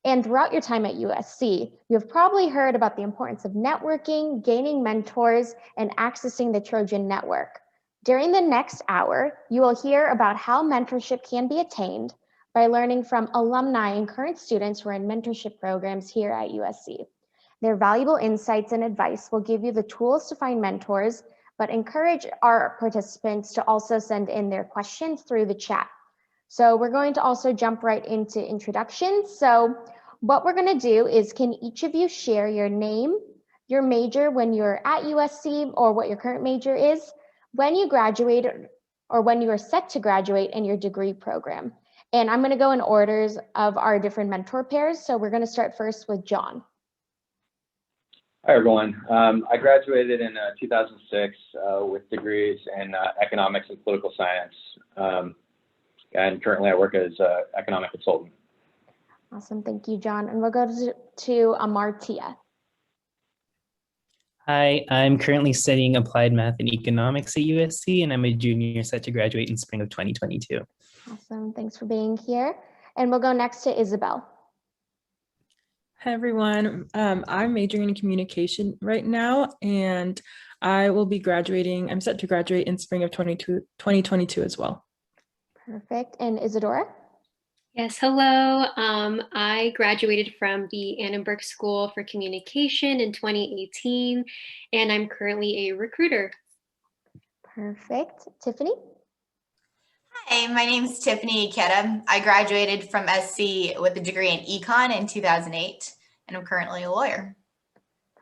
And throughout your time at USC, you have probably heard about the importance of networking, gaining mentors, and accessing the Trojan network. During the next hour, you will hear about how mentorship can be attained by learning from alumni and current students who are in mentorship programs here at USC. Their valuable insights and advice will give you the tools to find mentors, but encourage our participants to also send in their questions through the chat. So we're going to also jump right into introductions. So what we're going to do is, can each of you share your name, your major when you're at USC, or what your current major is, when you graduated, or when you are set to graduate in your degree program? And I'm going to go in orders of our different mentor pairs. So we're going to start first with John. Hi, everyone. I graduated in 2006 with degrees in economics and political science. And currently I work as an economic consultant. Awesome. Thank you, John. And we'll go to Amartya. Hi, I'm currently studying applied math and economics at USC, and I'm a junior set to graduate in spring of 2022. Awesome. Thanks for being here. And we'll go next to Isabel. Hi, everyone. I'm majoring in communication right now, and I will be graduating. I'm set to graduate in spring of 2022 as well. Perfect. And Isadora? Yes, hello. I graduated from the Annenberg School for Communication in 2018, and I'm currently a recruiter. Perfect. Tiffany? Hi, my name is Tiffany Ikeda. I graduated from SC with a degree in econ in 2008, and I'm currently a lawyer.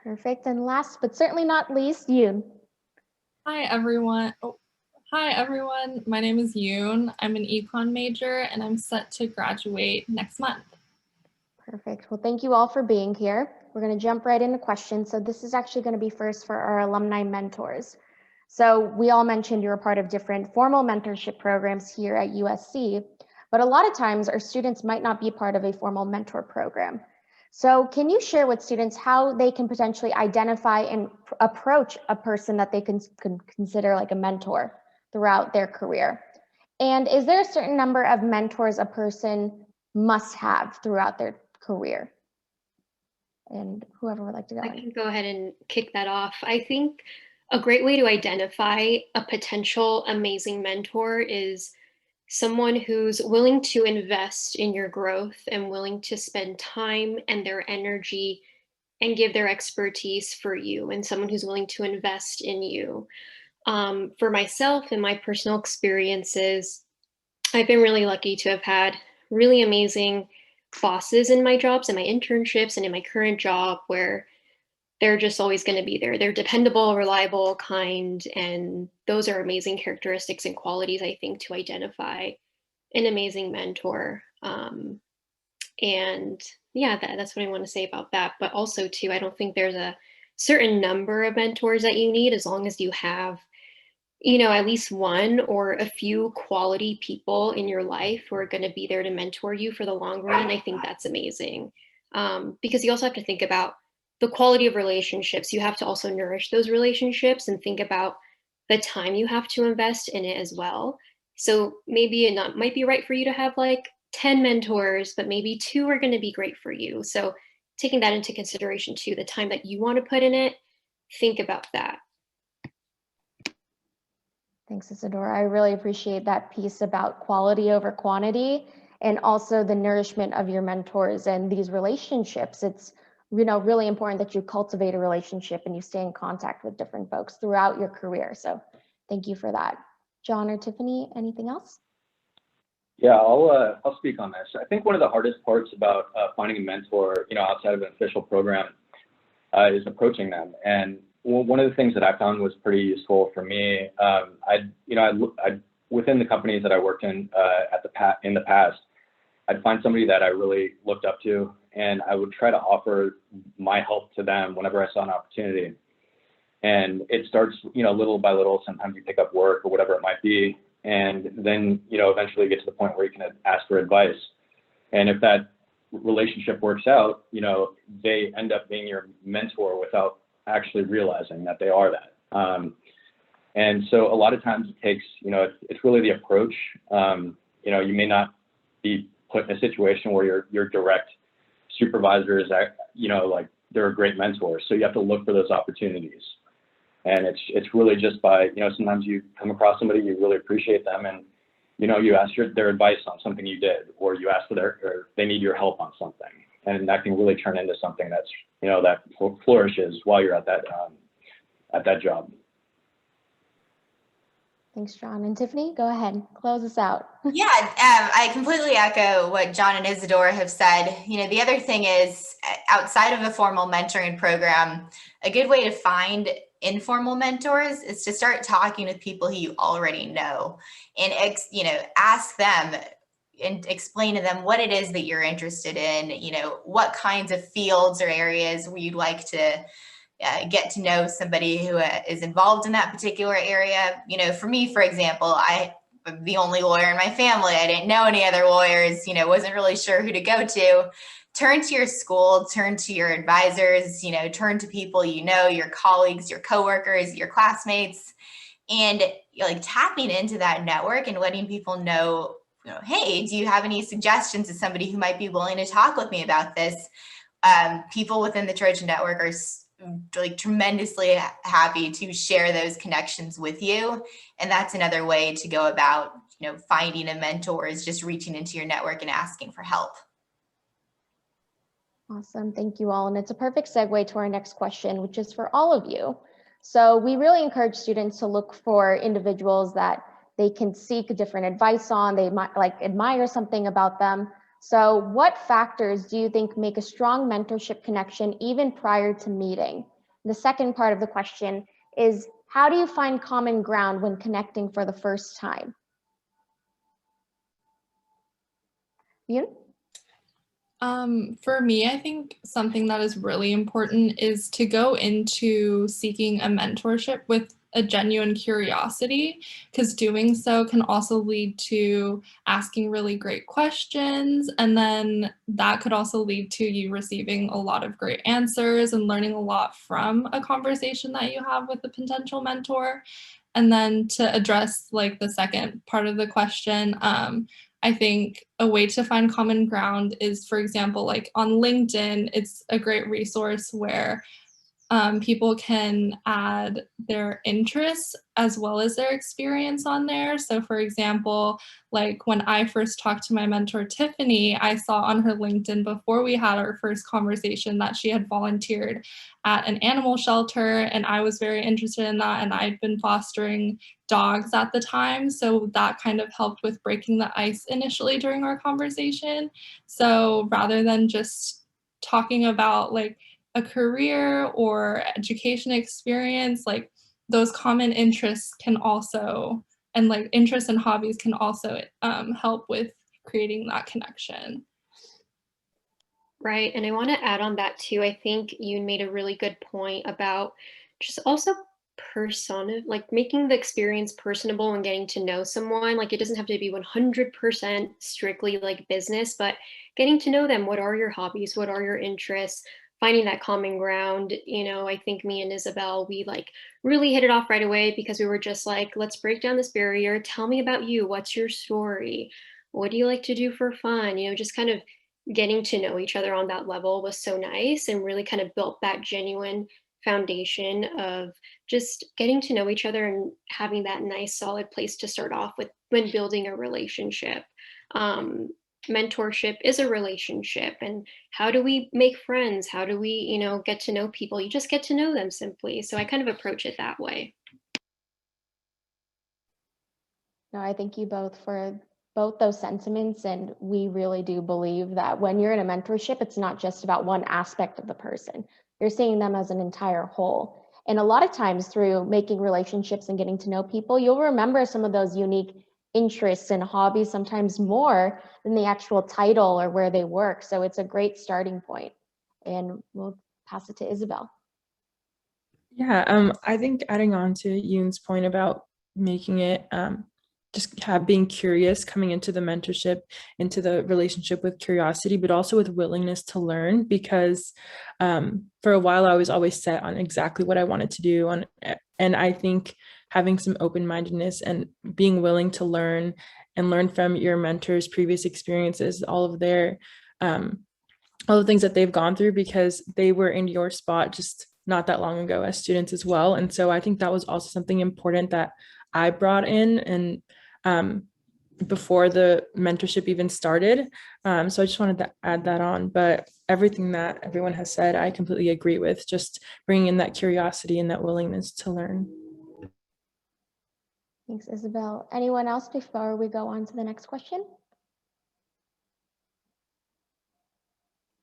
Perfect. And last but certainly not least, Yoon. Hi, everyone. Hi, everyone. My name is Yoon. I'm an econ major, and I'm set to graduate next month. Perfect. Well, thank you all for being here. We're going to jump right into questions. So this is actually going to be first for our alumni mentors. So we all mentioned you're a part of different formal mentorship programs here at USC, but a lot of times our students might not be part of a formal mentor program. So can you share with students how they can potentially identify and approach a person that they can consider like a mentor throughout their career? And is there a certain number of mentors a person must have throughout their career? And whoever would like to go. I can go ahead and kick that off. I think a great way to identify a potential amazing mentor is someone who's willing to invest in your growth and willing to spend time and their energy and give their expertise for you, and someone who's willing to invest in you. For myself and my personal experiences, I've been really lucky to have had really amazing bosses in my jobs and my internships and in my current job, where they're just always going to be there. They're dependable, reliable, kind, and those are amazing characteristics and qualities, I think, to identify an amazing mentor. And yeah, that's what I want to say about that. But also, too, I don't think there's a certain number of mentors that you need, as long as you have, at least one or a few quality people in your life who are going to be there to mentor you for the long run. I think that's amazing. Because you also have to think about the quality of relationships. You have to also nourish those relationships and think about the time you have to invest in it as well. So maybe it might be right for you to have like 10 mentors, but maybe 2 are going to be great for you. So taking that into consideration too, the time that you want to put in it, think about that. Thanks, Isadora. I really appreciate that piece about quality over quantity, and also the nourishment of your mentors and these relationships. It's really important that you cultivate a relationship and you stay in contact with different folks throughout your career. So thank you for that. John or Tiffany, anything else? Yeah, I'll speak on this. I think one of the hardest parts about finding a mentor, outside of an official program, is approaching them. And one of the things that I found was pretty useful for me, within the companies that I worked in in the past, I'd find somebody that I really looked up to, and I would try to offer my help to them whenever I saw an opportunity. And it starts, little by little. Sometimes you pick up work or whatever it might be, and then, eventually get to the point where you can ask for advice. And if that relationship works out, they end up being your mentor without actually realizing that they are that. And so a lot of times it takes, it's really the approach. You may not be put in a situation where you're direct supervisors, like they're a great mentor. So you have to look for those opportunities. And it's really just by, sometimes you come across somebody, you really appreciate them, and, you ask their advice on something you did, or you ask or they need your help on something. And that can really turn into something that's, that flourishes while you're at that job. Thanks, John. And Tiffany, go ahead, close us out. Yeah, I completely echo what John and Isadora have said. The other thing is, outside of a formal mentoring program, a good way to find informal mentors is to start talking with people who you already know, and ask them and explain to them what it is that you're interested in, what kinds of fields or areas where you'd like to get to know somebody who is involved in that particular area. For me, for example, I'm the only lawyer in my family. I didn't know any other lawyers, wasn't really sure who to go to. Turn to your school, turn to your advisors, turn to people, your colleagues, your coworkers, your classmates, and tapping into that network and letting people know, hey, do you have any suggestions of somebody who might be willing to talk with me about this? People within the Trojan Network are tremendously happy to share those connections with you. And that's another way to go about, finding a mentor, is just reaching into your network and asking for help. Awesome, thank you all. And it's a perfect segue to our next question, which is for all of you. So we really encourage students to look for individuals that they can seek different advice on, they might admire something about them. So what factors do you think make a strong mentorship connection even prior to meeting? The second part of the question is, how do you find common ground when connecting for the first time? Yoon? For me, I think something that is really important is to go into seeking a mentorship with a genuine curiosity, because doing so can also lead to asking really great questions, and then that could also lead to you receiving a lot of great answers and learning a lot from a conversation that you have with a potential mentor. And then to address the second part of the question, I think a way to find common ground is, for example, on LinkedIn, it's a great resource where people can add their interests as well as their experience on there. So for example, when I first talked to my mentor, Tiffany, I saw on her LinkedIn before we had our first conversation that she had volunteered at an animal shelter, and I was very interested in that, and I'd been fostering dogs at the time. So that kind of helped with breaking the ice initially during our conversation. So rather than just talking about a career or education experience, those common interests can also, and interests and hobbies can also help with creating that connection. Right, and I want to add on that too. I think you made a really good point about just also making the experience personable and getting to know someone. It doesn't have to be 100% strictly business, but getting to know them. What are your hobbies? What are your interests? Finding that common ground. I think me and Isabel, we really hit it off right away, because we were just let's break down this barrier. Tell me about you. What's your story? What do you like to do for fun? Just kind of getting to know each other on that level was so nice, and really kind of built that genuine foundation of just getting to know each other and having that nice solid place to start off with when building a relationship. Mentorship is a relationship, and how do we make friends? How do we, get to know people? You just get to know them simply. So I kind of approach it that way. No, I thank you both for both those sentiments, and we really do believe that when you're in a mentorship, it's not just about one aspect of the person. You're seeing them as an entire whole. And a lot of times through making relationships and getting to know people, you'll remember some of those unique interests and hobbies, sometimes more than the actual title or where they work. So it's a great starting point. And we'll pass it to Isabel. Yeah, I think adding on to Yoon's point about making it being curious, coming into the mentorship, into the relationship with curiosity, but also with willingness to learn, because for a while I was always set on exactly what I wanted to do. And I think having some open-mindedness and being willing to learn and learn from your mentor's previous experiences, all of their all the things that they've gone through, because they were in your spot just not that long ago as students as well. And so I think that was also something important that I brought in, and before the mentorship even started. So I just wanted to add that on. But everything that everyone has said, I completely agree with, just bringing in that curiosity and that willingness to learn. Thanks, Isabel. Anyone else before we go on to the next question?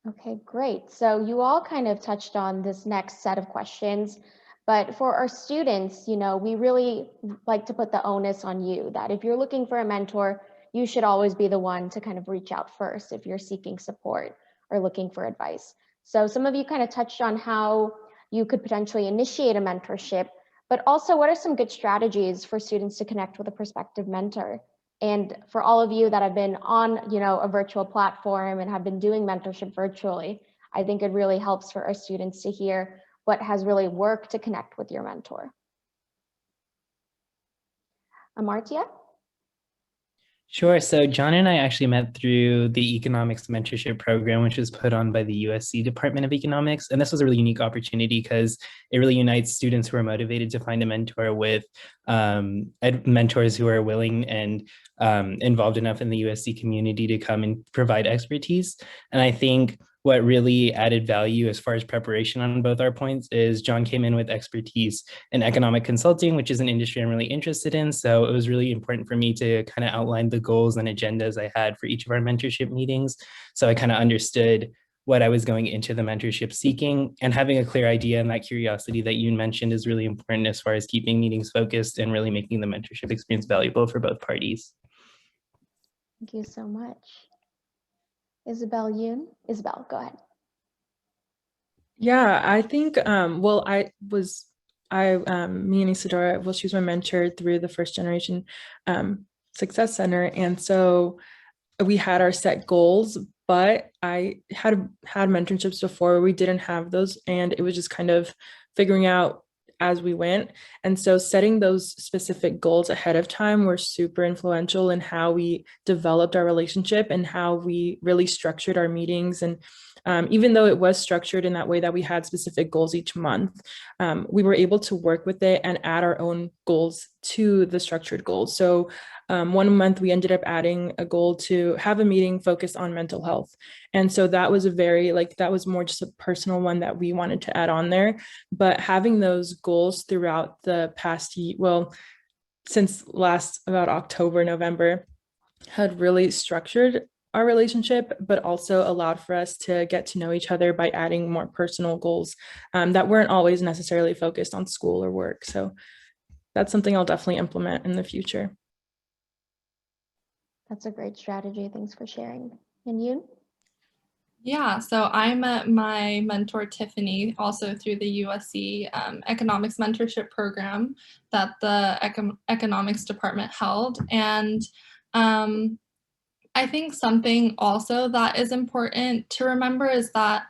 Okay, great. So you all kind of touched on this next set of questions, but for our students, we really like to put the onus on you that if you're looking for a mentor, you should always be the one to kind of reach out first if you're seeking support or looking for advice. So some of you kind of touched on how you could potentially initiate a mentorship, but also what are some good strategies for students to connect with a prospective mentor? And for all of you that have been on, a virtual platform and have been doing mentorship virtually, I think it really helps for our students to hear what has really worked to connect with your mentor. Amartya? Sure. So John and I actually met through the economics mentorship program, which was put on by the USC Department of Economics. And this was a really unique opportunity because it really unites students who are motivated to find a mentor with mentors who are willing and involved enough in the USC community to come and provide expertise. And I think what really added value as far as preparation on both our points is John came in with expertise in economic consulting, which is an industry I'm really interested in. So it was really important for me to kind of outline the goals and agendas I had for each of our mentorship meetings. So I kind of understood what I was going into the mentorship seeking, and having a clear idea and that curiosity that you mentioned is really important as far as keeping meetings focused and really making the mentorship experience valuable for both parties. Thank you so much. Isabel Yoon? Isabel, go ahead. Yeah, I think, me and Isadora, well, she was my mentor through the First Generation Success Center. And so we had our set goals, but I had mentorships before where we didn't have those. And it was just kind of figuring out as we went. And so setting those specific goals ahead of time were super influential in how we developed our relationship and how we really structured our meetings. And even though it was structured in that way that we had specific goals each month, we were able to work with it and add our own goals to the structured goals. So one month we ended up adding a goal to have a meeting focused on mental health. And so that was that was more just a personal one that we wanted to add on there. But having those goals throughout the past year, well, since last about October, November, had really structured our relationship, but also allowed for us to get to know each other by adding more personal goals that weren't always necessarily focused on school or work. So that's something I'll definitely implement in the future. That's a great strategy. Thanks for sharing. And you? Yeah, so I met my mentor, Tiffany, also through the USC Economics Mentorship Program that the Economics Department held. And I think something also that is important to remember is that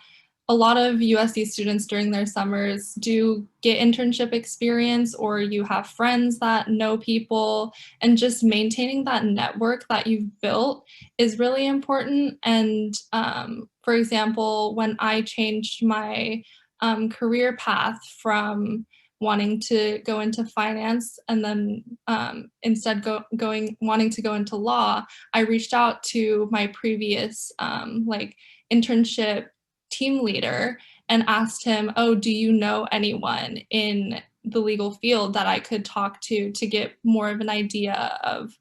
a lot of USC students during their summers do get internship experience, or you have friends that know people, and just maintaining that network that you've built is really important. And for example, when I changed my career path from wanting to go into finance and then instead wanting to go into law, I reached out to my previous internship team leader and asked him, oh, do you know anyone in the legal field that I could talk to get more of an idea of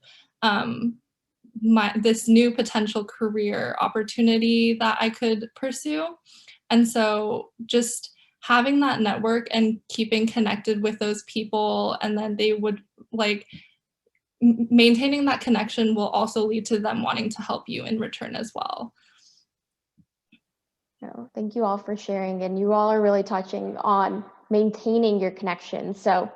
this new potential career opportunity that I could pursue? And so just having that network and keeping connected with those people, and then they would maintaining that connection will also lead to them wanting to help you in return as well. No, thank you all for sharing, and you all are really touching on maintaining your connection. So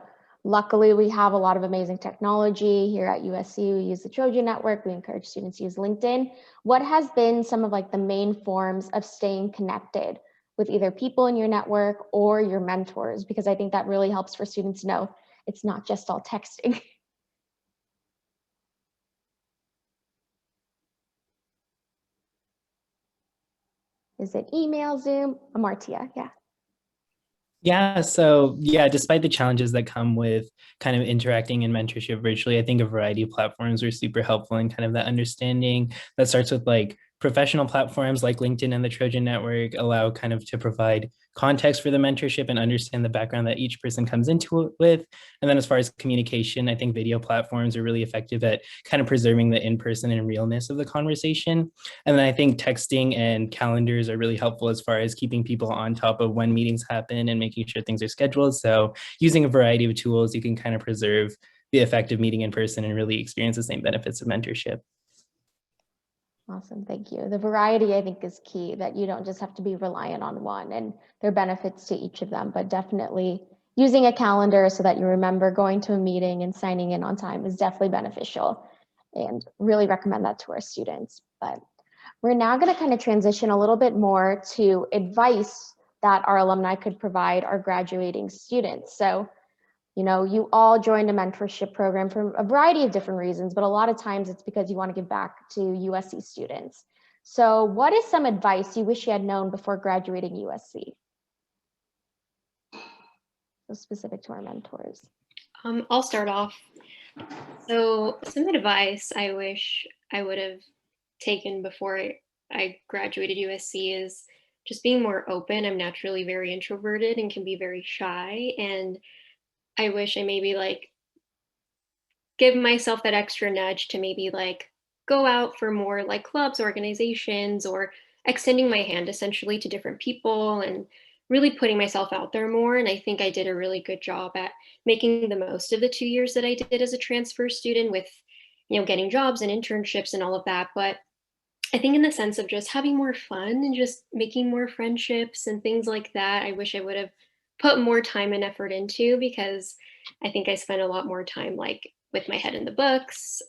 luckily we have a lot of amazing technology here at USC. We use the Trojan Network. We encourage students to use LinkedIn. What has been some of the main forms of staying connected with either people in your network or your mentors? Because I think that really helps for students to know it's not just all texting. Is it email, Zoom? Amartya, yeah. Yeah, so yeah, despite the challenges that come with kind of interacting in mentorship virtually, I think a variety of platforms are super helpful in kind of that understanding. That starts with like professional platforms like LinkedIn and the Trojan Network allow kind of to provide context for the mentorship and understand the background that each person comes into it with. And then as far as communication, I think video platforms are really effective at kind of preserving the in-person and realness of the conversation. And then I think texting and calendars are really helpful as far as keeping people on top of when meetings happen and making sure things are scheduled. So using a variety of tools, you can kind of preserve the effect of meeting in person and really experience the same benefits of mentorship. Awesome, thank you. The variety, I think, is key, that you don't just have to be reliant on one, and there are benefits to each of them, but definitely using a calendar so that you remember going to a meeting and signing in on time is definitely beneficial, and really recommend that to our students. But we're now going to kind of transition a little bit more to advice that our alumni could provide our graduating students. So, you know, you all joined a mentorship program for a variety of different reasons, but a lot of times it's because you want to give back to USC students. So what is some advice you wish you had known before graduating USC? So specific to our mentors. I'll start off. So some advice I wish I would have taken before I graduated USC is just being more open. I'm naturally very introverted and can be very shy, and I wish I maybe like give myself that extra nudge to maybe like go out for more like clubs, organizations, or extending my hand essentially to different people and really putting myself out there more. And I think I did a really good job at making the most of the 2 years that I did as a transfer student with, you know, getting jobs and internships and all of that. But I think in the sense of just having more fun and just making more friendships and things like that, I wish I would have put more time and effort into, because I think I spent a lot more time like with my head in the books.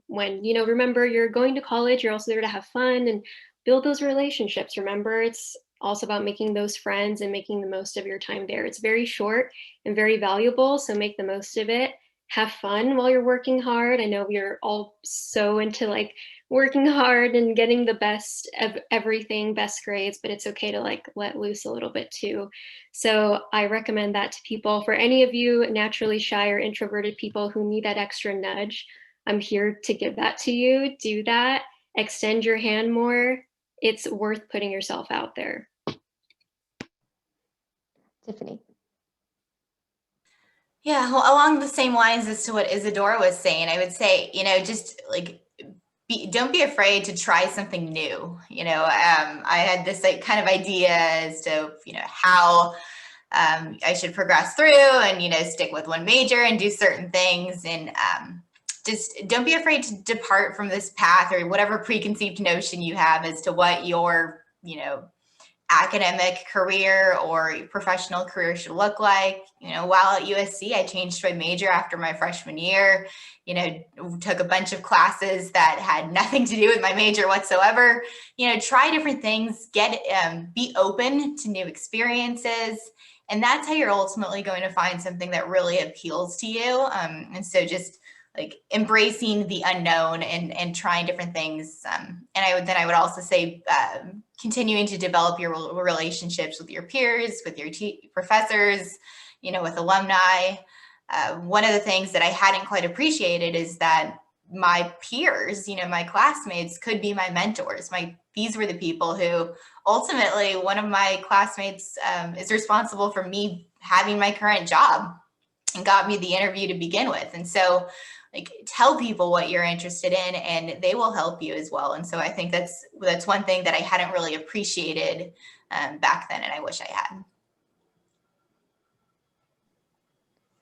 When, you know, remember you're going to college, you're also there to have fun and build those relationships. Remember, it's also about making those friends and making the most of your time there. It's very short and very valuable, so make the most of it. Have fun while you're working hard. I know we're all so into like working hard and getting the best of everything, best grades, but it's okay to like let loose a little bit too. So I recommend that to people. For any of you naturally shy or introverted people who need that extra nudge, I'm here to give that to you. Do that. Extend your hand more. It's worth putting yourself out there. Tiffany. Yeah, well, along the same lines as to what Isadora was saying, I would say, you know, just like don't be afraid to try something new. You know, I had this like kind of idea as to, you know, how I should progress through and, you know, stick with one major and do certain things. And just don't be afraid to depart from this path or whatever preconceived notion you have as to what your, you know, academic career or professional career should look like. You know, while at USC, I changed my major after my freshman year, you know, took a bunch of classes that had nothing to do with my major whatsoever. You know, try different things, be open to new experiences. And that's how you're ultimately going to find something that really appeals to you. And so just like embracing the unknown and trying different things. And I would also say continuing to develop your relationships with your peers, with your professors, you know, with alumni. One of the things that I hadn't quite appreciated is that my peers, you know, my classmates could be my mentors. These were the people who ultimately, one of my classmates is responsible for me having my current job and got me the interview to begin with. And so like tell people what you're interested in and they will help you as well. And so I think that's one thing that I hadn't really appreciated back then, and I wish I had.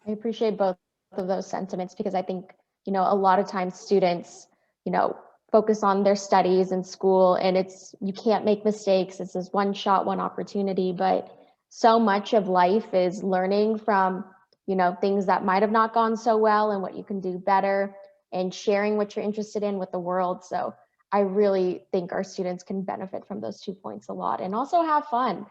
I appreciate both of those sentiments, because I think, you know, a lot of times students, you know, focus on their studies in school, and you can't make mistakes. This is one shot, one opportunity, but so much of life is learning from, you know, things that might have not gone so well and what you can do better, and sharing what you're interested in with the world. So I really think our students can benefit from those 2 points a lot, and also have fun.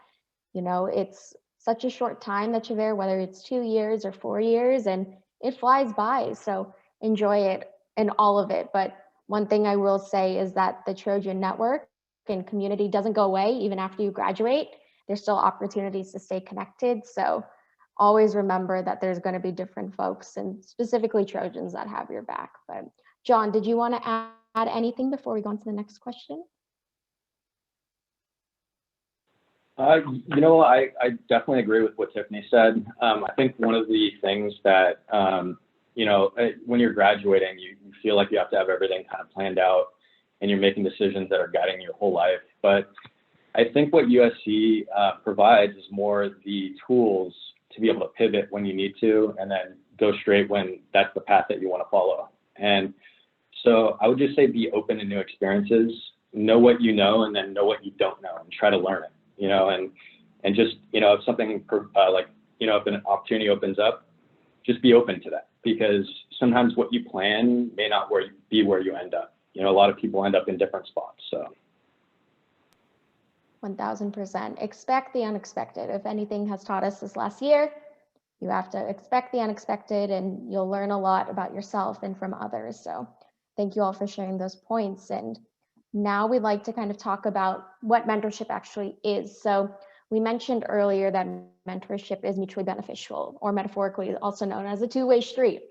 You know, it's such a short time that you're there, whether it's 2 years or 4 years, and it flies by. So enjoy it and all of it. But one thing I will say is that the Trojan Network and community doesn't go away even after you graduate. There's still opportunities to stay connected. So always remember that there's going to be different folks, and specifically Trojans, that have your back. But John, did you want to add anything before we go on to the next question? You know, I definitely agree with what Tiffany said. I think one of the things that, you know, when you're graduating, you feel like you have to have everything kind of planned out and you're making decisions that are guiding your whole life. But I think what USC provides is more the tools to be able to pivot when you need to, and then go straight when that's the path that you want to follow. And so I would just say be open to new experiences, know what you know, and then know what you don't know, and try to learn it, you know, and just, you know, if something like, you know, if an opportunity opens up, just be open to that, because sometimes what you plan may not be where you end up. You know, a lot of people end up in different spots, so. 1000%. Expect the unexpected. If anything has taught us this last year, you have to expect the unexpected, and you'll learn a lot about yourself and from others. So thank you all for sharing those points. And now we'd like to kind of talk about what mentorship actually is. So we mentioned earlier that mentorship is mutually beneficial, or metaphorically also known as a two-way street.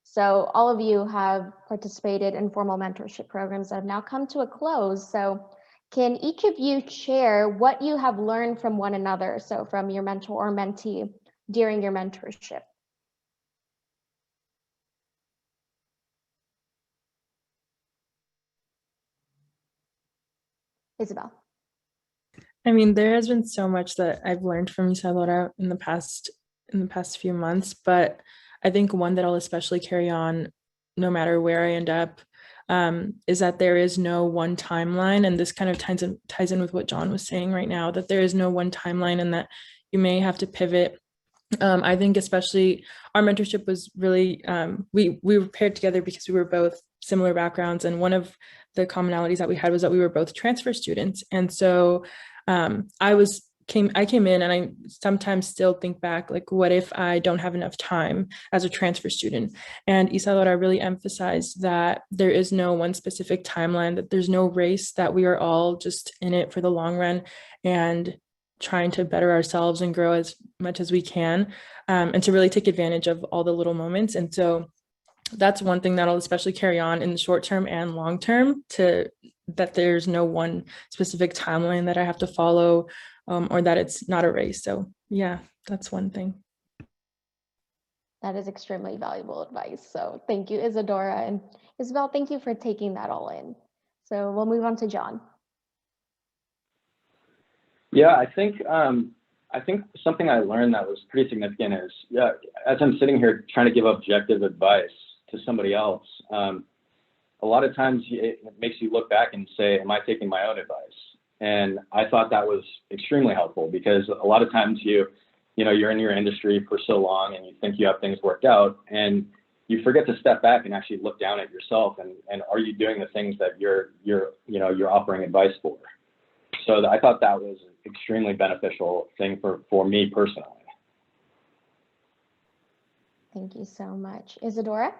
So all of you have participated in formal mentorship programs that have now come to a close. So can each of you share what you have learned from one another, so from your mentor or mentee during your mentorship? Isabel. I mean, there has been so much that I've learned from Isadora in the past few months, but I think one that I'll especially carry on no matter where I end up is that there is no one timeline. And this kind of ties in with what John was saying right now, that there is no one timeline and that you may have to pivot. I think especially our mentorship was really, we were paired together because we were both similar backgrounds. And one of the commonalities that we had was that we were both transfer students. And so I came in, and I sometimes still think back, like, what if I don't have enough time as a transfer student? And Isadora really emphasized that there is no one specific timeline, that there's no race, that we are all just in it for the long run and trying to better ourselves and grow as much as we can, and to really take advantage of all the little moments. And so that's one thing that I'll especially carry on in the short term and long term, that there's no one specific timeline that I have to follow, or that it's not a race. So yeah, that's one thing. That is extremely valuable advice. So thank you, Isadora. And Isabel, thank you for taking that all in. So we'll move on to John. Yeah, I think something I learned that was pretty significant is, yeah, as I'm sitting here trying to give objective advice to somebody else, a lot of times it makes you look back and say, am I taking my own advice? And I thought that was extremely helpful, because a lot of times you're in your industry for so long and you think you have things worked out, and you forget to step back and actually look down at yourself and are you doing the things that you're offering advice for? So I thought that was an extremely beneficial thing for me personally. Thank you so much. Isadora?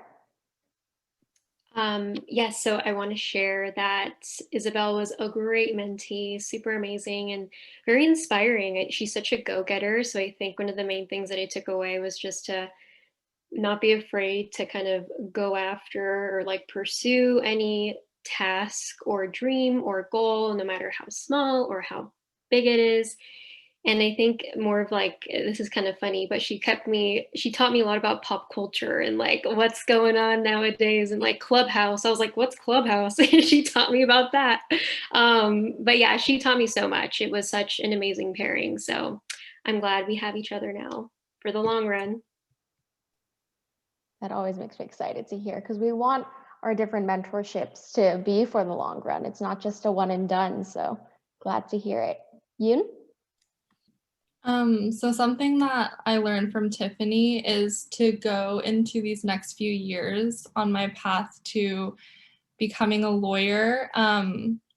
Yes, so I want to share that Isabel was a great mentee, super amazing and very inspiring. She's such a go-getter. So I think one of the main things that I took away was just to not be afraid to kind of go after or like pursue any task or dream or goal, no matter how small or how big it is. And I think more of like, this is kind of funny, but she taught me a lot about pop culture and like what's going on nowadays and like Clubhouse. I was like, what's Clubhouse? And she taught me about that. But yeah, she taught me so much. It was such an amazing pairing. So I'm glad we have each other now for the long run. That always makes me excited to hear, because we want our different mentorships to be for the long run. It's not just a one and done. So glad to hear it. Yoon? So something that I learned from Tiffany is to go into these next few years on my path to becoming a lawyer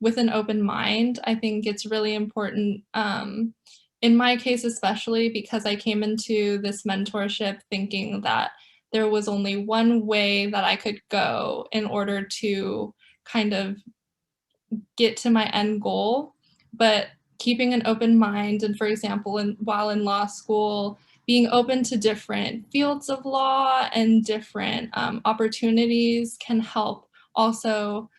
with an open mind. I think it's really important, in my case especially, because I came into this mentorship thinking that there was only one way that I could go in order to kind of get to my end goal, but keeping an open mind. And for example, while in law school, being open to different fields of law and different opportunities can help also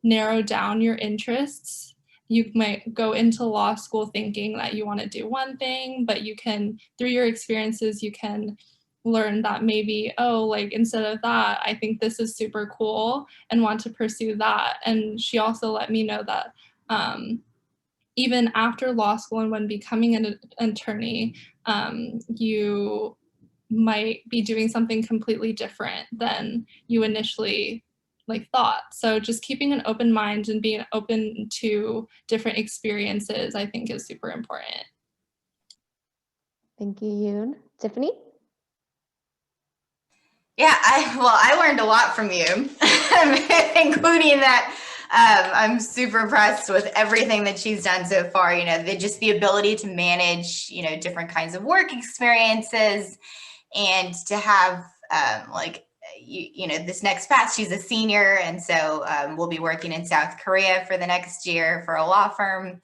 narrow down your interests. You might go into law school thinking that you want to do one thing, but you can, through your experiences, you can learn that maybe, oh, like instead of that, I think this is super cool and want to pursue that. And she also let me know that even after law school and when becoming an attorney, you might be doing something completely different than you initially thought. So just keeping an open mind and being open to different experiences, I think, is super important. Thank you, Yoon. Tiffany? Yeah, I learned a lot from you, including that I'm super impressed with everything that she's done so far. You know, the ability to manage, you know, different kinds of work experiences, and to have you know, this next path. She's a senior, and so we'll be working in South Korea for the next year for a law firm.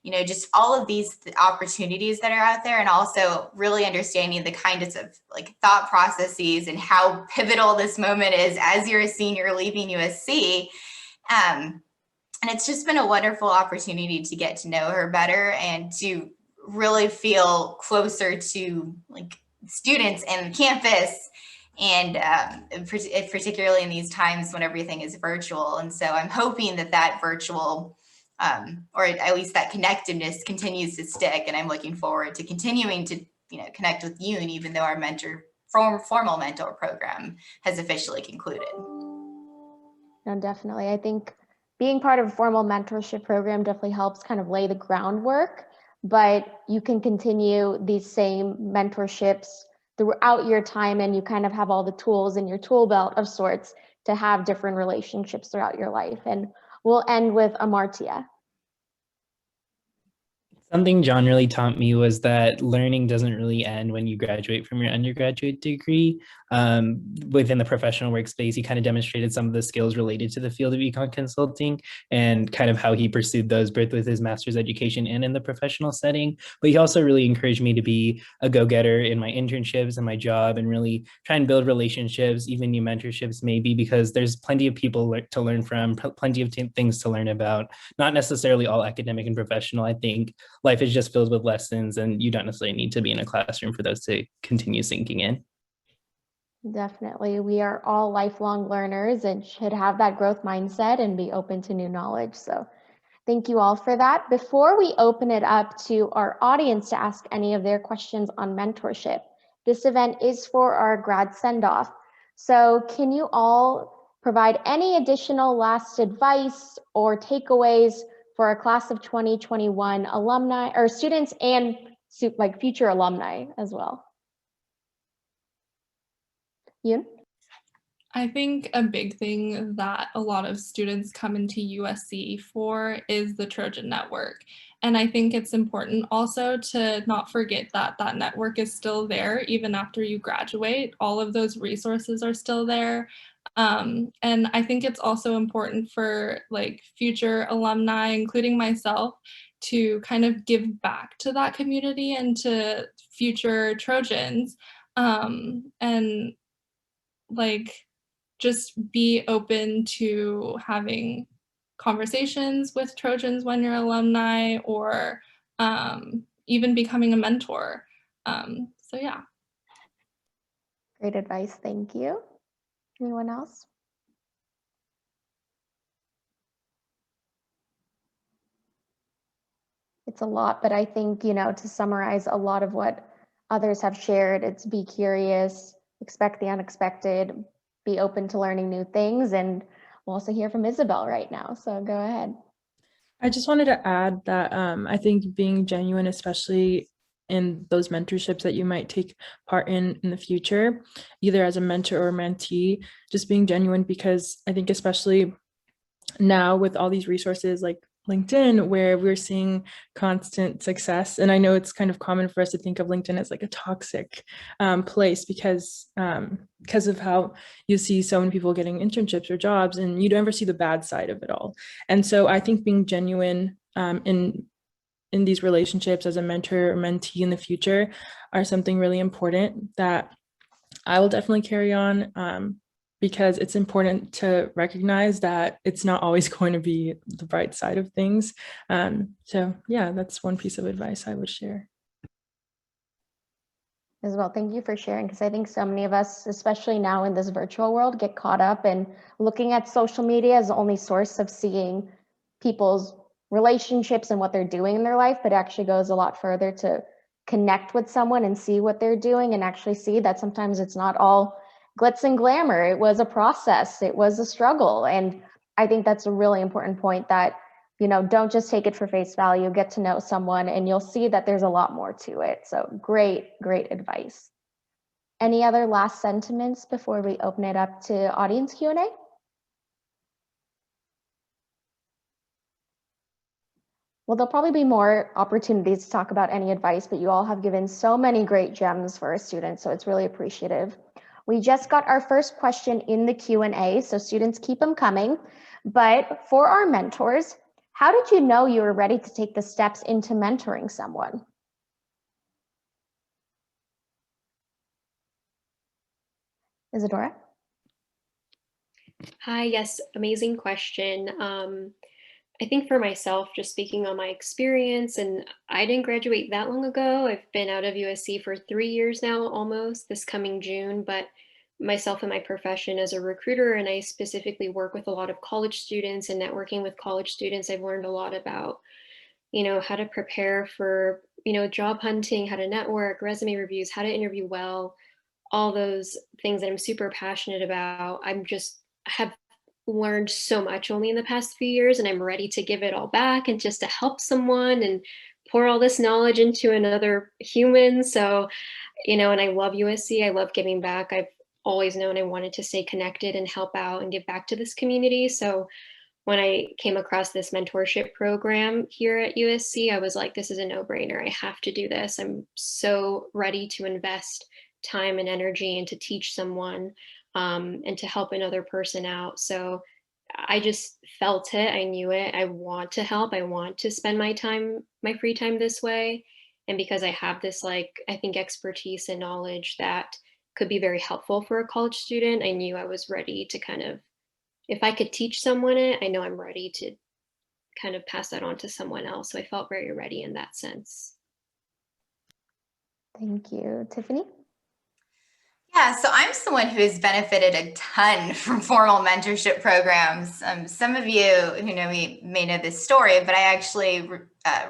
You know, just all of these opportunities that are out there, and also really understanding the kinds of thought processes and how pivotal this moment is as you're a senior leaving USC. And it's just been a wonderful opportunity to get to know her better and to really feel closer to students and campus, and particularly in these times when everything is virtual. And so I'm hoping that virtual or at least that connectiveness continues to stick, and I'm looking forward to continuing to connect with you, and even though our formal mentor program has officially concluded. No, definitely. I think being part of a formal mentorship program definitely helps kind of lay the groundwork, but you can continue these same mentorships throughout your time, and you kind of have all the tools in your tool belt of sorts to have different relationships throughout your life. And we'll end with Amartya. Something John really taught me was that learning doesn't really end when you graduate from your undergraduate degree. Within the professional workspace, he kind of demonstrated some of the skills related to the field of econ consulting and kind of how he pursued those both with his master's education and in the professional setting. But he also really encouraged me to be a go-getter in my internships and my job, and really try and build relationships, even new mentorships maybe, because there's plenty of people to learn from, plenty of things to learn about, not necessarily all academic and professional. I think life is just filled with lessons, and you don't necessarily need to be in a classroom for those to continue sinking in. Definitely. We are all lifelong learners and should have that growth mindset and be open to new knowledge. So thank you all for that. Before we open it up to our audience to ask any of their questions on mentorship, this event is for our grad send-off. So can you all provide any additional last advice or takeaways for our class of 2021 alumni or students and future alumni as well? Yoon? I think a big thing that a lot of students come into USC for is the Trojan Network. And I think it's important also to not forget that that network is still there even after you graduate. All of those resources are still there. And I think it's also important for future alumni, including myself, to kind of give back to that community and to future Trojans. And just be open to having conversations with Trojans when you're alumni, or even becoming a mentor. So yeah. Great advice, thank you. Anyone else? It's a lot, but I think, to summarize a lot of what others have shared, it's be curious, expect the unexpected, be open to learning new things, and we'll also hear from Isabel right now, so go ahead. I just wanted to add that I think being genuine, especially in those mentorships that you might take part in the future, either as a mentor or mentee, just being genuine, because I think especially now with all these resources like LinkedIn, where we're seeing constant success. And I know it's kind of common for us to think of LinkedIn as like a toxic place because of how you see so many people getting internships or jobs, and you don't ever see the bad side of it all. And so I think being genuine in these relationships as a mentor or mentee in the future are something really important that I will definitely carry on. Because it's important to recognize that it's not always going to be the bright side of things. So yeah, that's one piece of advice I would share. As well, thank you for sharing, because I think so many of us, especially now in this virtual world, get caught up in looking at social media as the only source of seeing people's relationships and what they're doing in their life, but it actually goes a lot further to connect with someone and see what they're doing and actually see that sometimes it's not all glitz and glamour. It was a process. It was a struggle. And I think that's a really important point, that, you know, don't just take it for face value, get to know someone and you'll see that there's a lot more to it. So great advice. Any other last sentiments before we open it up to audience Q&A? Well, there'll probably be more opportunities to talk about any advice, but you all have given so many great gems for our students, so it's really appreciative. We just got our first question in the Q&A, so students keep them coming. But for our mentors, how did you know you were ready to take the steps into mentoring someone? Isadora? Hi, yes, amazing question. I think for myself, just speaking on my experience, and I didn't graduate that long ago. I've been out of USC for 3 years now, almost, this coming June, but myself and my profession as a recruiter, and I specifically work with a lot of college students, and networking with college students, I've learned a lot about, you know, how to prepare for, you know, job hunting, how to network, resume reviews, how to interview well, all those things that I'm super passionate about. Have learned so much only in the past few years, and I'm ready to give it all back and just to help someone and pour all this knowledge into another human. So, you know, and I love USC. I love giving back. I've always known I wanted to stay connected and help out and give back to this community. So when I came across this mentorship program here at USC, I was like, this is a no-brainer. I have to do this. I'm so ready to invest time and energy and to teach someone and to help another person out. So I just felt it. I knew it. I want to help. I want to spend my free time this way. And because I have this, like, I think expertise and knowledge that could be very helpful for a college student, I knew I was ready to kind of, if I could teach someone it, I know I'm ready to kind of pass that on to someone else. So I felt very ready in that sense. Thank you. Tiffany? Yeah, so I'm someone who has benefited a ton from formal mentorship programs. Some of you who know me may know this story, but I actually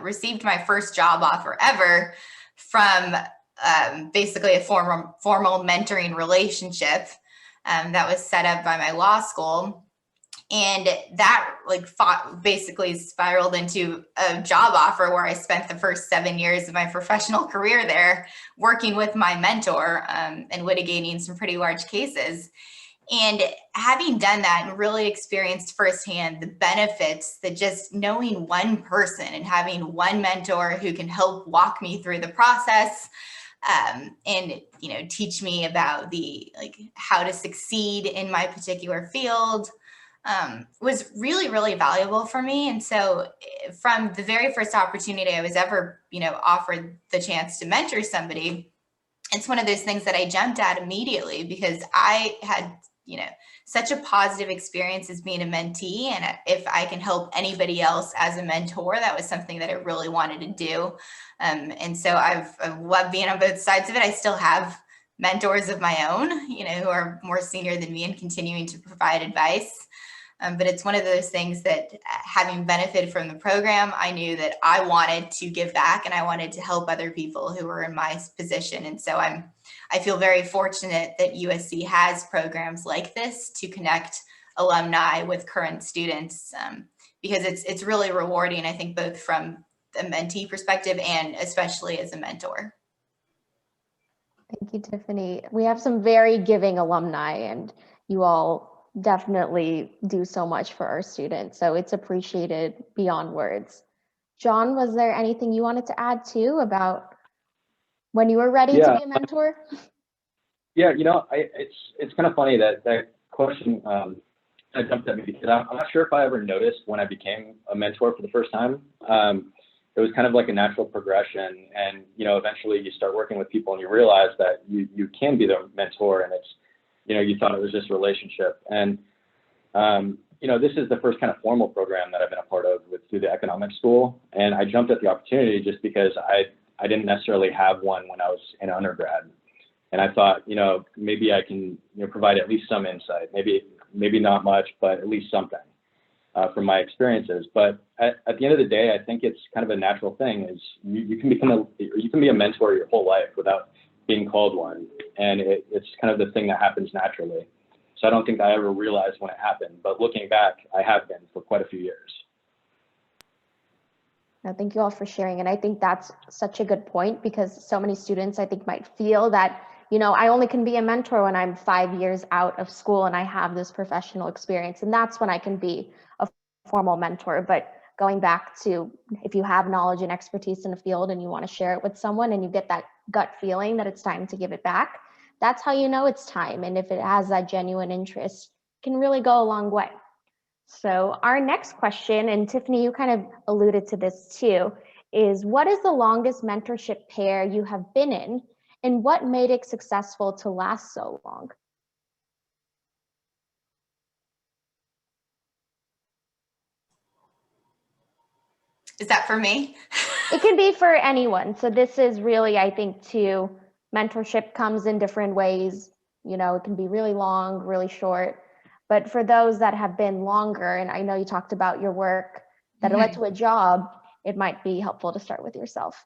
received my first job offer ever from basically a formal mentoring relationship that was set up by my law school. And that basically spiraled into a job offer where I spent the first 7 years of my professional career there working with my mentor and litigating some pretty large cases. And having done that and really experienced firsthand the benefits that just knowing one person and having one mentor who can help walk me through the process and, you know, teach me about how to succeed in my particular field, was really, really valuable for me. And so from the very first opportunity I was ever, you know, offered the chance to mentor somebody, it's one of those things that I jumped at immediately because I had, you know, such a positive experience as being a mentee. And if I can help anybody else as a mentor, that was something that I really wanted to do. And so I've loved being on both sides of it. I still have mentors of my own, you know, who are more senior than me and continuing to provide advice. But it's one of those things that having benefited from the program, I knew that I wanted to give back and I wanted to help other people who were in my position. And so I feel very fortunate that USC has programs like this to connect alumni with current students because it's really rewarding, I think, both from the mentee perspective and especially as a mentor. Thank you, Tiffany. We have some very giving alumni, and you all definitely do so much for our students. So it's appreciated beyond words. John, was there anything you wanted to add too about when you were ready to be a mentor? Yeah, it's kind of funny that question jumped at me, because I'm not sure if I ever noticed when I became a mentor for the first time. It was kind of like a natural progression, and eventually you start working with people and you realize that you can be the mentor, and it's you thought it was just a relationship. And this is the first kind of formal program that I've been a part of through the economics school, and I jumped at the opportunity just because I didn't necessarily have one when I was in undergrad. And I thought, maybe I can provide at least some insight, maybe not much, but at least something from my experiences. But at the end of the day, I think it's kind of a natural thing. Is you can be a mentor your whole life without being called one, and it's kind of the thing that happens naturally. So I don't think I ever realized when it happened, but looking back, I have been for quite a few years. No, thank you all for sharing. And I think that's such a good point, because so many students, I think, might feel that, I only can be a mentor when I'm 5 years out of school and I have this professional experience. And that's when I can be a formal mentor. But going back to, if you have knowledge and expertise in a field and you want to share it with someone and you get that gut feeling that it's time to give it back, that's how you know it's time. And if it has that genuine interest, it can really go a long way. So our next question, and Tiffany, you kind of alluded to this too, is what is the longest mentorship pair you have been in, and what made it successful to last so long? Is that for me? It can be for anyone. So this is really, I think, too, mentorship comes in different ways. It can be really long, really short. But for those that have been longer, and I know you talked about your work that led to a job, it might be helpful to start with yourself.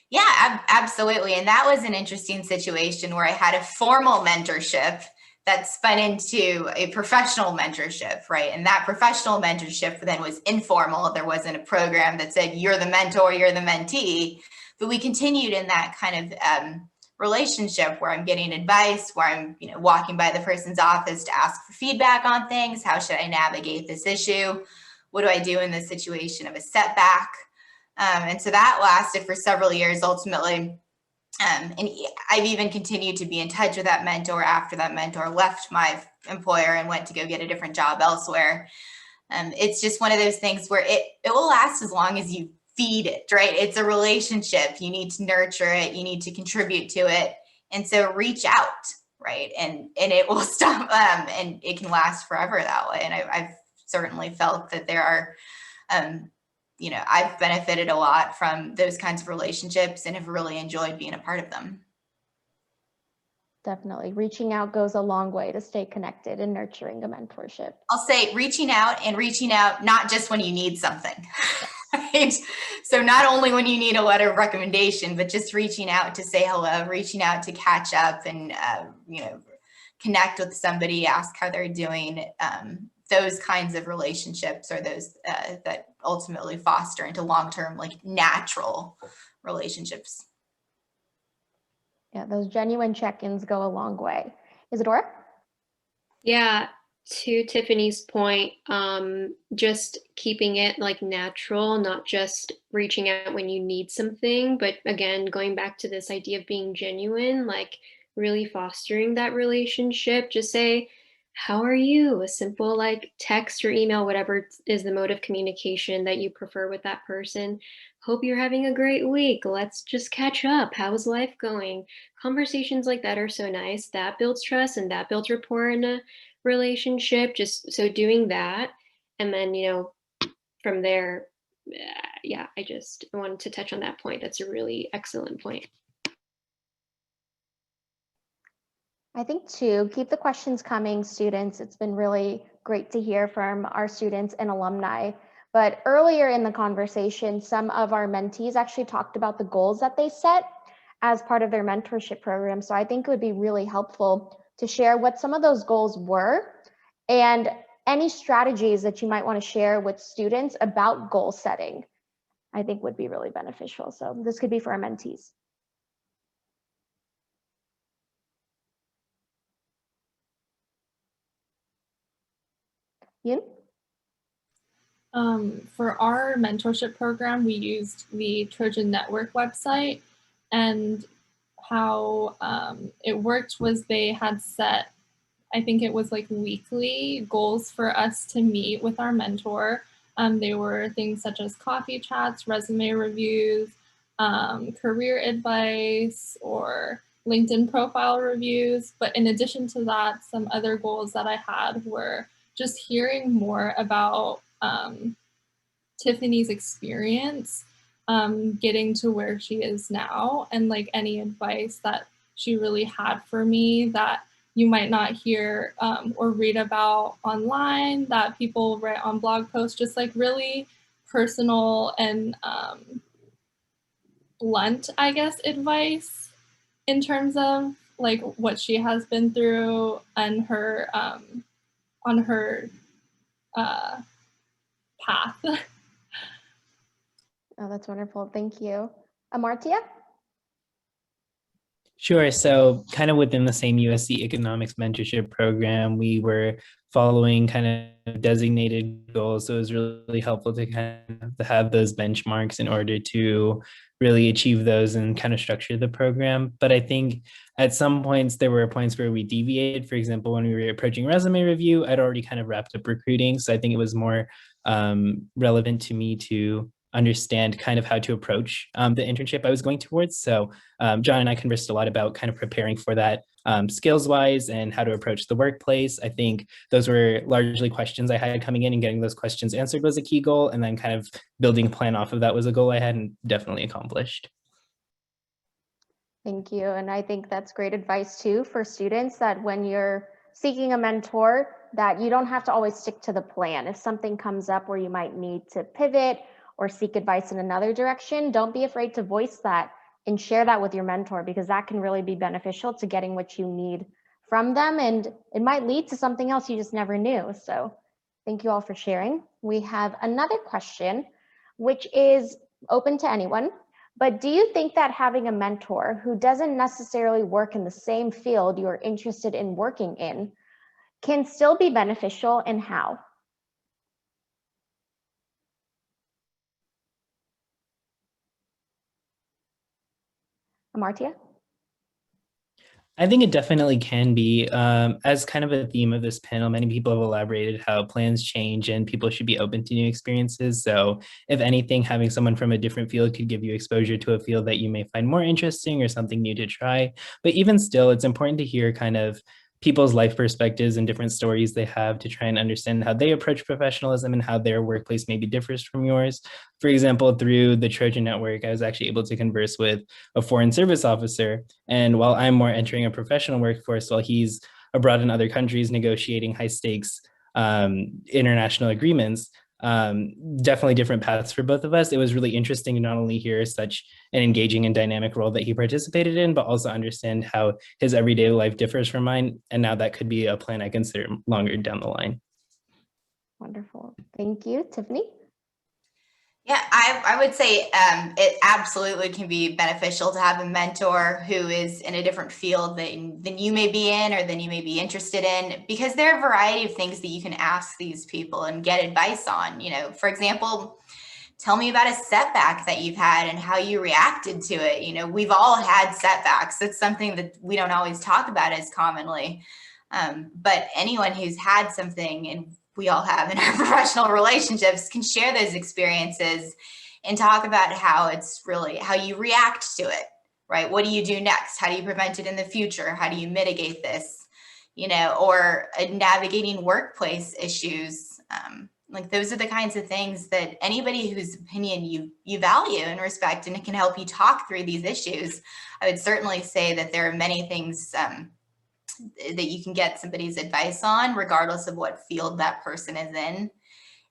Yeah, absolutely. And that was an interesting situation where I had a formal mentorship that spun into a professional mentorship, right? And that professional mentorship then was informal. There wasn't a program that said, you're the mentor, you're the mentee, but we continued in that kind of relationship where I'm getting advice, where I'm walking by the person's office to ask for feedback on things. How should I navigate this issue? What do I do in the situation of a setback? And so that lasted for several years ultimately. And I've even continued to be in touch with that mentor after that mentor left my employer and went to go get a different job elsewhere. It's just one of those things where it will last as long as you feed it, right? It's a relationship. You need to nurture it. You need to contribute to it. And so reach out, right? And it will stop, and it can last forever that way. And I've certainly felt that there are, I've benefited a lot from those kinds of relationships and have really enjoyed being a part of them. Definitely. Reaching out goes a long way to stay connected and nurturing a mentorship. I'll say reaching out not just when you need something, right? So not only when you need a letter of recommendation, but just reaching out to say hello, reaching out to catch up and, connect with somebody, ask how they're doing. Those kinds of relationships are those that ultimately foster into long-term, natural relationships. Yeah, those genuine check-ins go a long way. Isadora? Yeah, to Tiffany's point, just keeping it natural, not just reaching out when you need something, but again, going back to this idea of being genuine, really fostering that relationship. Just say, how are you? A simple text or email, whatever is the mode of communication that you prefer with that person. Hope you're having a great week. Let's just catch up. How's life going? Conversations like that are so nice. That builds trust and that builds rapport in a relationship. Just so doing that. And then, from there, yeah, I just wanted to touch on that point. That's a really excellent point. I think too, keep the questions coming, students. It's been really great to hear from our students and alumni. But earlier in the conversation, some of our mentees actually talked about the goals that they set as part of their mentorship program. So I think it would be really helpful to share what some of those goals were and any strategies that you might want to share with students about goal setting, I think would be really beneficial. So this could be for our mentees. Yoon? For our mentorship program, we used the Trojan Network website, and how it worked was they had set, I think it was like weekly goals for us to meet with our mentor. They were things such as coffee chats, resume reviews, career advice, or LinkedIn profile reviews. But in addition to that, some other goals that I had were just hearing more about Tiffany's experience getting to where she is now, and like any advice that she really had for me that you might not hear or read about online, that people write on blog posts, just like really personal and blunt, I guess, advice in terms of like what she has been through and her on her path. Oh, that's wonderful. Thank you. Amartya? Sure. So kind of within the same USC economics mentorship program, we were following kind of designated goals. So it was really helpful to kind of have those benchmarks in order to really achieve those and kind of structure the program. But I think at some points, there were points where we deviated. For example, when we were approaching resume review, I'd already kind of wrapped up recruiting. So I think it was more relevant to me to understand kind of how to approach the internship I was going towards. So John and I conversed a lot about kind of preparing for that skills wise and how to approach the workplace. I think those were largely questions I had coming in, and getting those questions answered was a key goal. And then kind of building a plan off of that was a goal I hadn't definitely accomplished. Thank you. And I think that's great advice too for students, that when you're seeking a mentor, that you don't have to always stick to the plan. If something comes up where you might need to pivot or seek advice in another direction, don't be afraid to voice that and share that with your mentor, because that can really be beneficial to getting what you need from them. And it might lead to something else you just never knew. So thank you all for sharing. We have another question, which is open to anyone. But do you think that having a mentor who doesn't necessarily work in the same field you're interested in working in can still be beneficial, and how? Amartya? I think it definitely can be. As kind of a theme of this panel, many people have elaborated how plans change and people should be open to new experiences. So if anything, having someone from a different field could give you exposure to a field that you may find more interesting or something new to try. But even still, it's important to hear kind of people's life perspectives and different stories they have to try and understand how they approach professionalism and how their workplace maybe differs from yours. For example, through the Trojan Network, I was actually able to converse with a foreign service officer. And while I'm more entering a professional workforce, while he's abroad in other countries negotiating high stakes international agreements, definitely different paths for both of us. It was really interesting to not only hear such an engaging and dynamic role that he participated in, but also understand how his everyday life differs from mine. And now that could be a plan I consider longer down the line. Wonderful. Thank you. Tiffany? Yeah, I would say it absolutely can be beneficial to have a mentor who is in a different field than you may be in or than you may be interested in, because there are a variety of things that you can ask these people and get advice on. You know, for example, tell me about a setback that you've had and how you reacted to it. You know, we've all had setbacks. It's something that we don't always talk about as commonly. But anyone who's had something, and we all have in our professional relationships, can share those experiences and talk about how it's really how you react to it, right? What do you do next? How do you prevent it in the future? How do you mitigate this? You know, or navigating workplace issues. Like those are the kinds of things that anybody whose opinion you value and respect and can help you talk through these issues. I would certainly say that there are many things that you can get somebody's advice on, regardless of what field that person is in.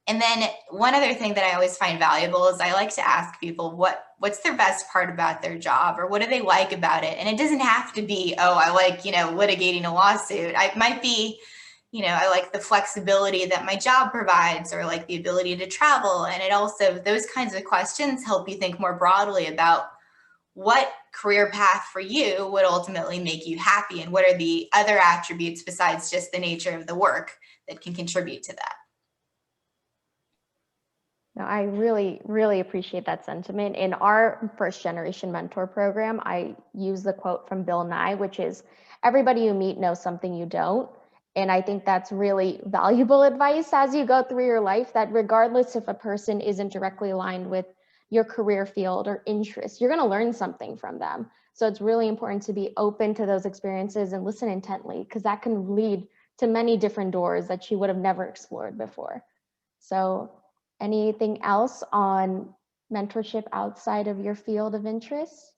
And then one other thing that I always find valuable is I like to ask people what's their best part about their job, or what do they like about it? And it doesn't have to be, oh, I like, litigating a lawsuit. It might be, I like the flexibility that my job provides, or like the ability to travel. And it also, those kinds of questions help you think more broadly about what career path for you would ultimately make you happy, and what are the other attributes besides just the nature of the work that can contribute to that. No, I really, really appreciate that sentiment. In our first generation mentor program, I use the quote from Bill Nye, which is, everybody you meet knows something you don't. And I think that's really valuable advice as you go through your life, that regardless if a person isn't directly aligned with your career field or interest, you're going to learn something from them. So it's really important to be open to those experiences and listen intently, because that can lead to many different doors that you would have never explored before. So anything else on mentorship outside of your field of interest?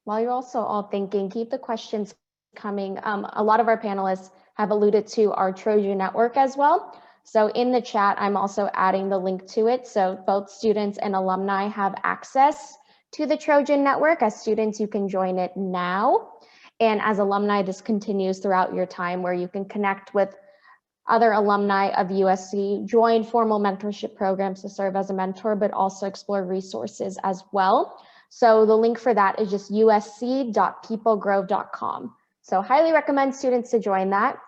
While you're also all thinking, keep the questions coming. A lot of our panelists have alluded to our Trojan network as well. So in the chat, I'm also adding the link to it. So both students and alumni have access to the Trojan network. As students, you can join it now. And as alumni, this continues throughout your time, where you can connect with other alumni of USC, join formal mentorship programs to serve as a mentor, but also explore resources as well. So the link for that is just usc.peoplegrove.com. So highly recommend students to join that.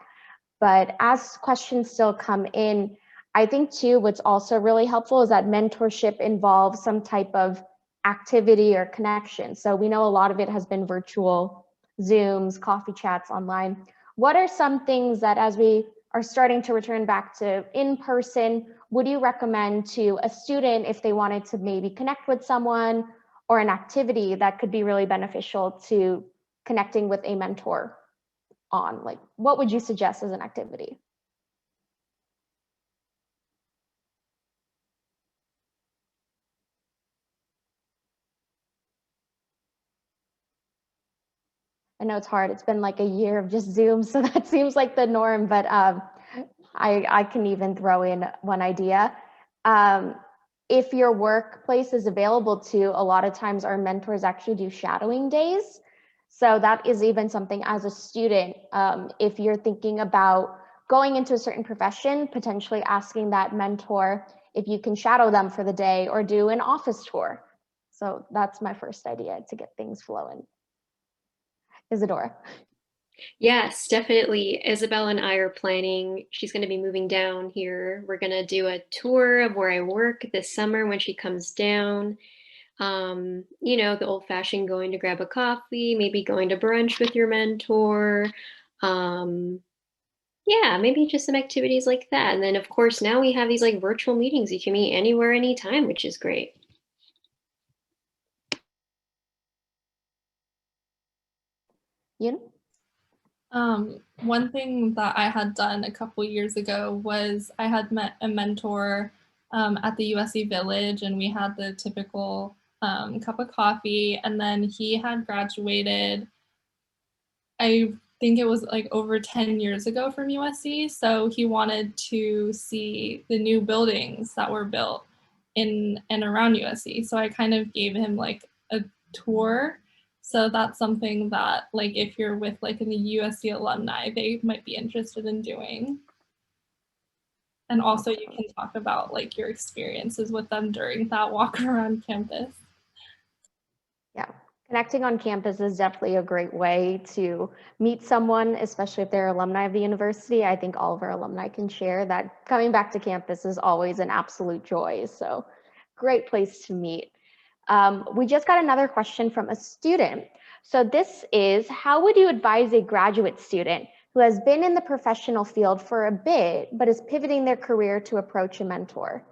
But as questions still come in, I think too, what's also really helpful is that mentorship involves some type of activity or connection. So we know a lot of it has been virtual, Zooms, coffee chats online. What are some things that, as we are starting to return back to in person, would you recommend to a student if they wanted to maybe connect with someone, or an activity that could be really beneficial to connecting with a mentor on? Like, what would you suggest as an activity? I know it's hard. It's been like a year of just Zoom, so that seems like the norm, but I can even throw in one idea. If your workplace is available to, a lot of times our mentors actually do shadowing days. So that is even something as a student, if you're thinking about going into a certain profession, potentially asking that mentor if you can shadow them for the day or do an office tour. So that's my first idea to get things flowing. Isadora. Yes, definitely. Isabel and I are planning. She's going to be moving down here. We're going to do a tour of where I work this summer when she comes down. You know, the old-fashioned going to grab a coffee, maybe going to brunch with your mentor. Yeah, maybe just some activities like that. And then, of course, now we have these like virtual meetings. You can meet anywhere, anytime, which is great. Yun? One thing that I had done a couple years ago was I had met a mentor at the USC Village, and we had the typical cup of coffee, and then he had graduated, I think it was like over 10 years ago from USC, so he wanted to see the new buildings that were built in and around USC. So I kind of gave him like a tour. So that's something that, like, if you're with like the USC alumni, they might be interested in doing. And also you can talk about like your experiences with them during that walk around campus. Yeah, connecting on campus is definitely a great way to meet someone, especially if they're alumni of the university. I think all of our alumni can share that coming back to campus is always an absolute joy. So great place to meet. We just got another question from a student. So this is, how would you advise a graduate student who has been in the professional field for a bit, but is pivoting their career to approach a mentor?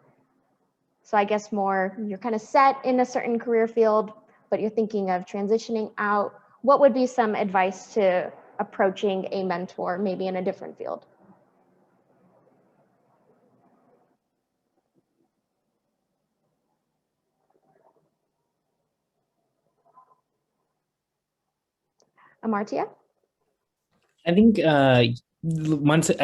So I guess more, you're kind of set in a certain career field, but you're thinking of transitioning out. What would be some advice to approaching a mentor, maybe in a different field? Amartya? I think I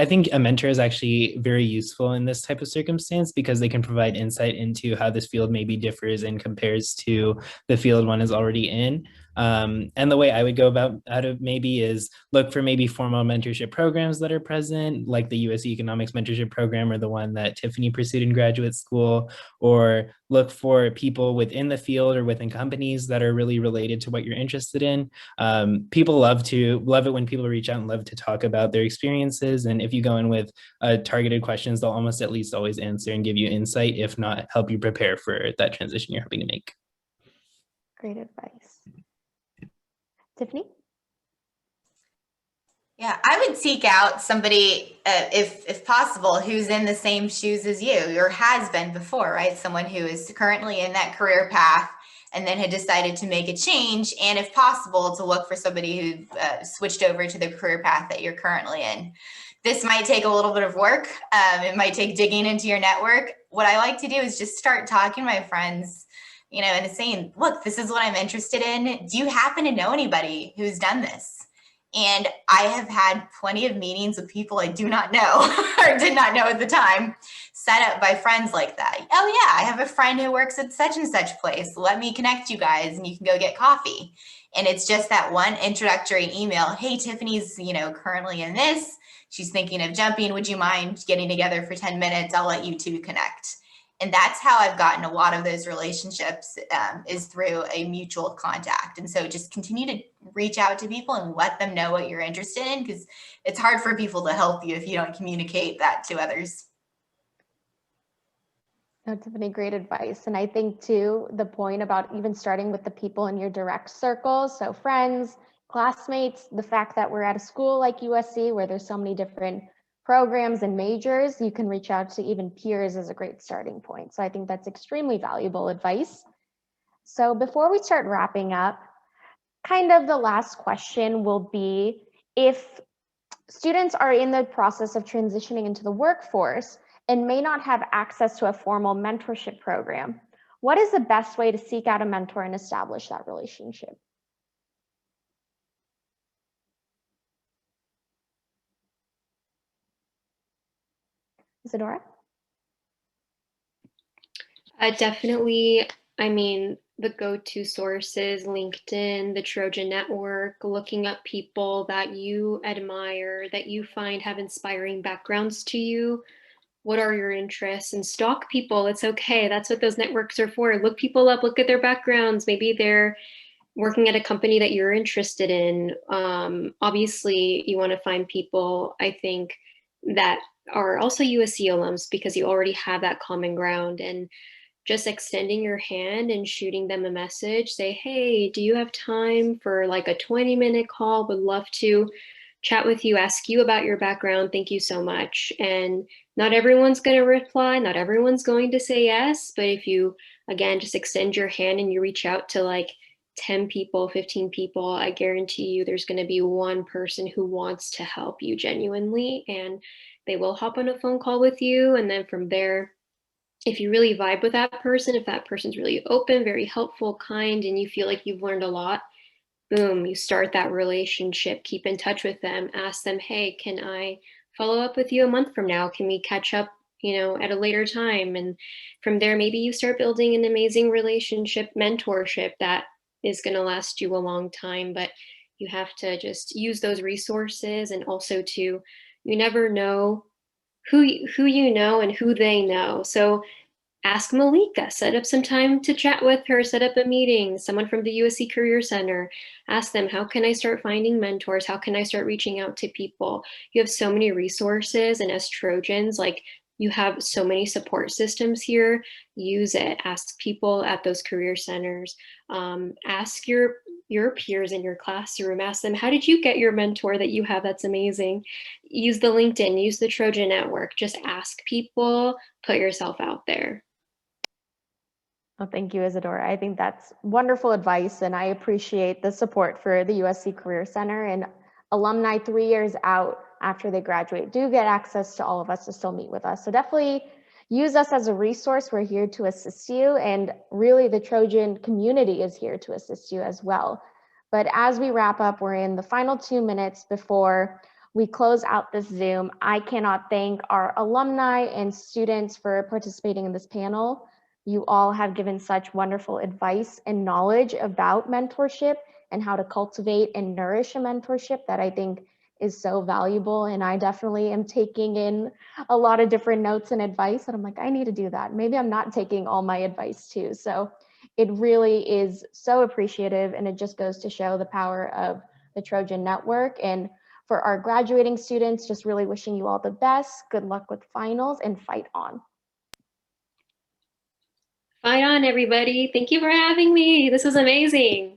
think a mentor is actually very useful in this type of circumstance, because they can provide insight into how this field maybe differs and compares to the field one is already in. And the way I would go about it maybe is look for maybe formal mentorship programs that are present, like the USC Economics Mentorship Program or the one that Tiffany pursued in graduate school, or look for people within the field or within companies that are really related to what you're interested in. People love it when people reach out and love to talk about their experiences. And if you go in with targeted questions, they'll almost at least always answer and give you insight, if not help you prepare for that transition you're hoping to make. Great advice. Tiffany? Yeah, I would seek out somebody, if possible, who's in the same shoes as you or has been before, right? Someone who is currently in that career path and then had decided to make a change. And if possible, to look for somebody who switched over to the career path that you're currently in. This might take a little bit of work. It might take digging into your network. What I like to do is just start talking to my friends, and saying, look, this is what I'm interested in. Do you happen to know anybody who's done this? And I have had plenty of meetings with people I do not know or did not know at the time, set up by friends like that. Oh yeah, I have a friend who works at such and such place. Let me connect you guys and you can go get coffee. And it's just that one introductory email. Hey, Tiffany's, currently in this. She's thinking of jumping. Would you mind getting together for 10 minutes? I'll let you two connect. And that's how I've gotten a lot of those relationships, is through a mutual contact. And so just continue to reach out to people and let them know what you're interested in, because it's hard for people to help you if you don't communicate that to others. No, Tiffany, great advice. And I think too, the point about even starting with the people in your direct circle, so friends, classmates, the fact that we're at a school like USC where there's so many different programs and majors, you can reach out to even peers as a great starting point. So I think that's extremely valuable advice. So before we start wrapping up, kind of the last question will be, if students are in the process of transitioning into the workforce and may not have access to a formal mentorship program, what is the best way to seek out a mentor and establish that relationship? Isadora? Definitely, the go-to sources, LinkedIn, the Trojan Network, looking up people that you admire, that you find have inspiring backgrounds to you. What are your interests? And stalk people. It's okay. That's what those networks are for. Look people up, look at their backgrounds. Maybe they're working at a company that you're interested in. Obviously, you want to find people, I think, that are also USC alums, because you already have that common ground. And just extending your hand and shooting them a message, say, hey, do you have time for like a 20-minute call? Would love to chat with you, ask you about your background. Thank you so much. And not everyone's going to reply. Not everyone's going to say yes. But if you, again, just extend your hand and you reach out to like 10 people, 15 people, I guarantee you there's going to be one person who wants to help you genuinely. And they will hop on a phone call with you. And then from there, if you really vibe with that person, if that person's really open, very helpful, kind, and you feel like you've learned a lot, boom, you start that relationship, keep in touch with them, ask them, hey, can I follow up with you a month from now? Can we catch up, at a later time? And from there, maybe you start building an amazing relationship, mentorship that is going to last you a long time. But you have to just use those resources, and also you never know who you know and who they know. So ask Malika, set up some time to chat with her, set up a meeting, someone from the USC Career Center, ask them, how can I start finding mentors? How can I start reaching out to people? You have so many resources, and as Trojans, like, you have so many support systems here. Use it. Ask people at those career centers. Ask your peers in your classroom. Ask them, how did you get your mentor that you have? That's amazing. Use the LinkedIn, use the Trojan Network. Just ask people, put yourself out there. Well, thank you, Isadora. I think that's wonderful advice, and I appreciate the support for the USC Career Center. And alumni 3 years out after they graduate do get access to all of us to still meet with us. So definitely use us as a resource. We're here to assist you, and really the Trojan community is here to assist you as well. But as we wrap up, we're in the final 2 minutes before we close out this Zoom. I cannot thank our alumni and students for participating in this panel. You all have given such wonderful advice and knowledge about mentorship and how to cultivate and nourish a mentorship that I think is so valuable. And I definitely am taking in a lot of different notes and advice, and I'm like, I need to do that. Maybe I'm not taking all my advice too. So it really is so appreciative, and it just goes to show the power of the Trojan Network. And for our graduating students, just really wishing you all the best. Good luck with finals, and fight on. Fight on, everybody. Thank you for having me. This was amazing.